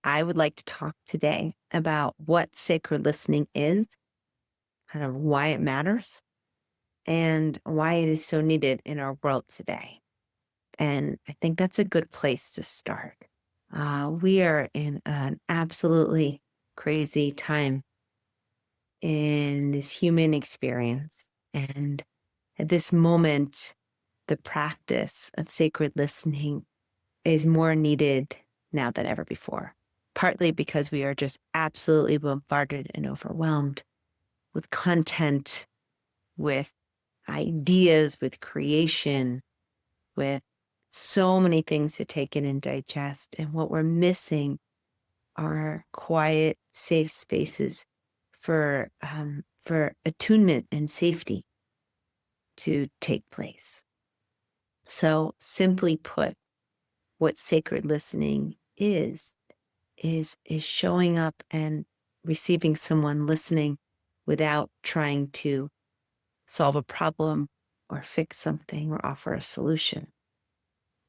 I would like to talk today about what sacred listening is, kind of why it matters, and why it is so needed in our world today. And I think that's a good place to start. We are in an absolutely crazy time in this human experience. And at this moment, the practice of sacred listening is more needed now than ever before, partly because we are just absolutely bombarded and overwhelmed with content, with ideas, with creation, with so many things to take in and digest. And what we're missing are quiet, safe spaces for attunement and safety to take place. So simply put, what sacred listening is showing up and receiving someone listening without trying to solve a problem or fix something or offer a solution.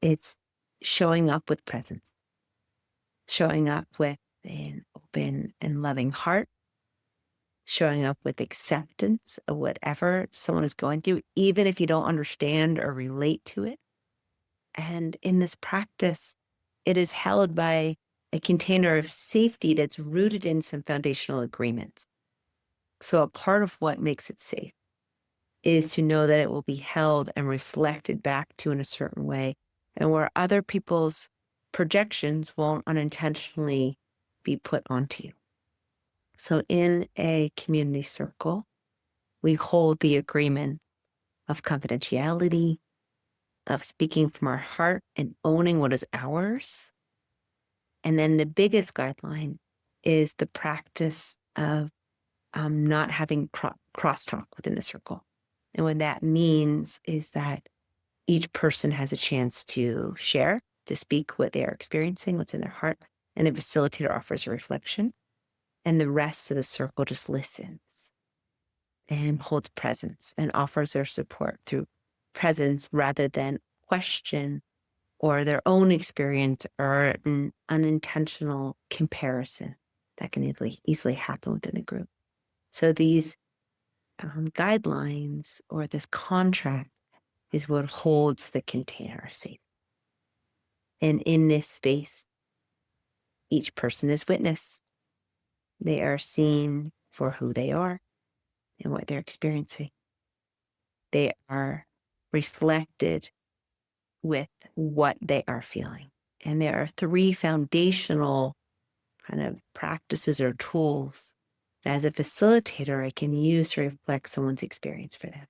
It's showing up with presence, showing up with an open and loving heart, showing up with acceptance of whatever someone is going through, even if you don't understand or relate to it. And in this practice, it is held by a container of safety that's rooted in some foundational agreements. So a part of what makes it safe is to know that it will be held and reflected back to in a certain way, and where other people's projections won't unintentionally be put onto you. So in a community circle, we hold the agreement of confidentiality, of speaking from our heart and owning what is ours. And then the biggest guideline is the practice of not having crosstalk within the circle. And what that means is that each person has a chance to share, to speak what they are experiencing, what's in their heart, and the facilitator offers a reflection, and the rest of the circle just listens and holds presence and offers their support through presence rather than question or their own experience or an unintentional comparison that can easily happen within the group. So these guidelines or this contract is what holds the container safe. And in this space, each person is witnessed. They are seen for who they are and what they're experiencing. They are reflected with what they are feeling. And there are three foundational kind of practices or tools that as a facilitator I can use to reflect someone's experience for them.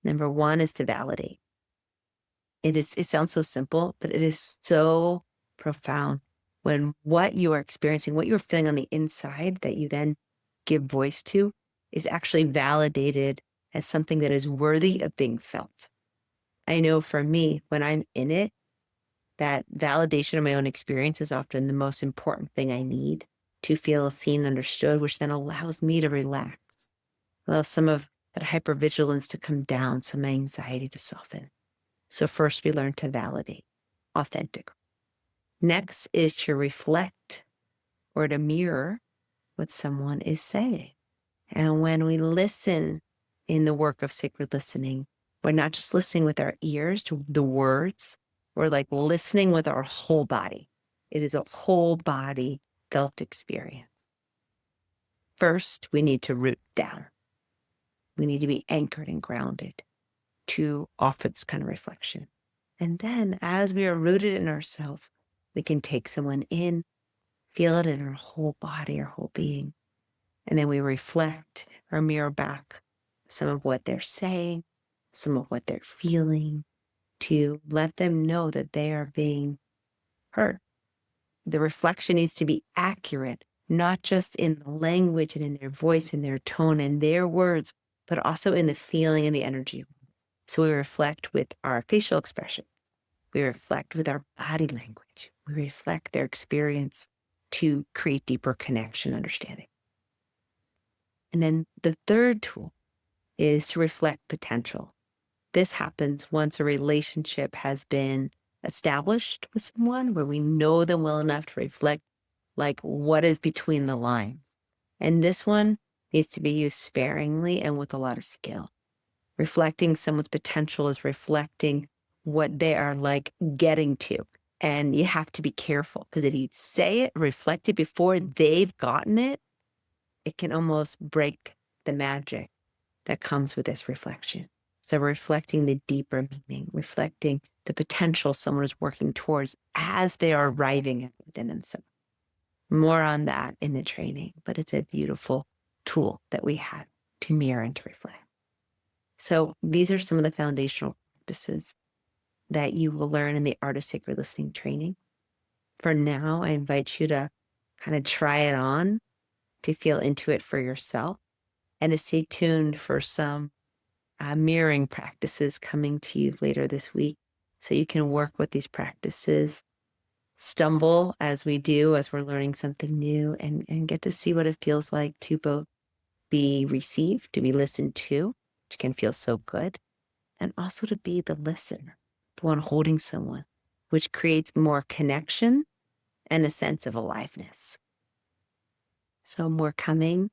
Number one is to validate. It sounds so simple, but it is so profound when what you are experiencing, what you're feeling on the inside that you then give voice to is actually validated as something that is worthy of being felt. I know for me, when I'm in it, that validation of my own experience is often the most important thing I need to feel seen and understood, which then allows me to relax, allows some of that hypervigilance to come down, some anxiety to soften. So first we learn to validate, authentic. Next is to reflect or to mirror what someone is saying. And when we listen in the work of sacred listening, we're not just listening with our ears to the words, we're like listening with our whole body. It is a whole body felt experience. First, we need to root down. We need to be anchored and grounded to offer this kind of reflection. And then as we are rooted in ourselves, we can take someone in, feel it in our whole body, our whole being. And then we reflect or mirror back some of what they're saying, some of what they're feeling, to let them know that they are being heard. The reflection needs to be accurate, not just in the language and in their voice and their tone and their words, but also in the feeling and the energy. So we reflect with our facial expression. We reflect with our body language. We reflect their experience to create deeper connection, understanding. And then the third tool is to reflect potential. This happens once a relationship has been established with someone where we know them well enough to reflect like what is between the lines. And this one needs to be used sparingly and with a lot of skill. Reflecting someone's potential is reflecting what they are like getting to. And you have to be careful because if you say it, reflect it before they've gotten it, it can almost break the magic that comes with this reflection. So reflecting the deeper meaning, reflecting the potential someone is working towards as they are arriving at within themselves. More on that in the training, but it's a beautiful tool that we have to mirror and to reflect. So these are some of the foundational practices that you will learn in the Art of Sacred Listening training. For now, I invite you to kind of try it on, to feel into it for yourself, and to stay tuned for some mirroring practices coming to you later this week so you can work with these practices, stumble as we do, as we're learning something new, and get to see what it feels like to both be received, to be listened to, which can feel so good, and also to be the listener, the one holding someone, which creates more connection and a sense of aliveness. So more coming.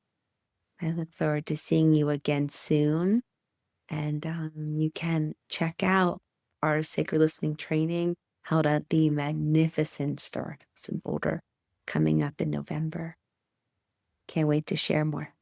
I look forward to seeing you again soon. And you can check out our Sacred Listening training held at the magnificent StarHouse in Boulder coming up in November. Can't wait to share more.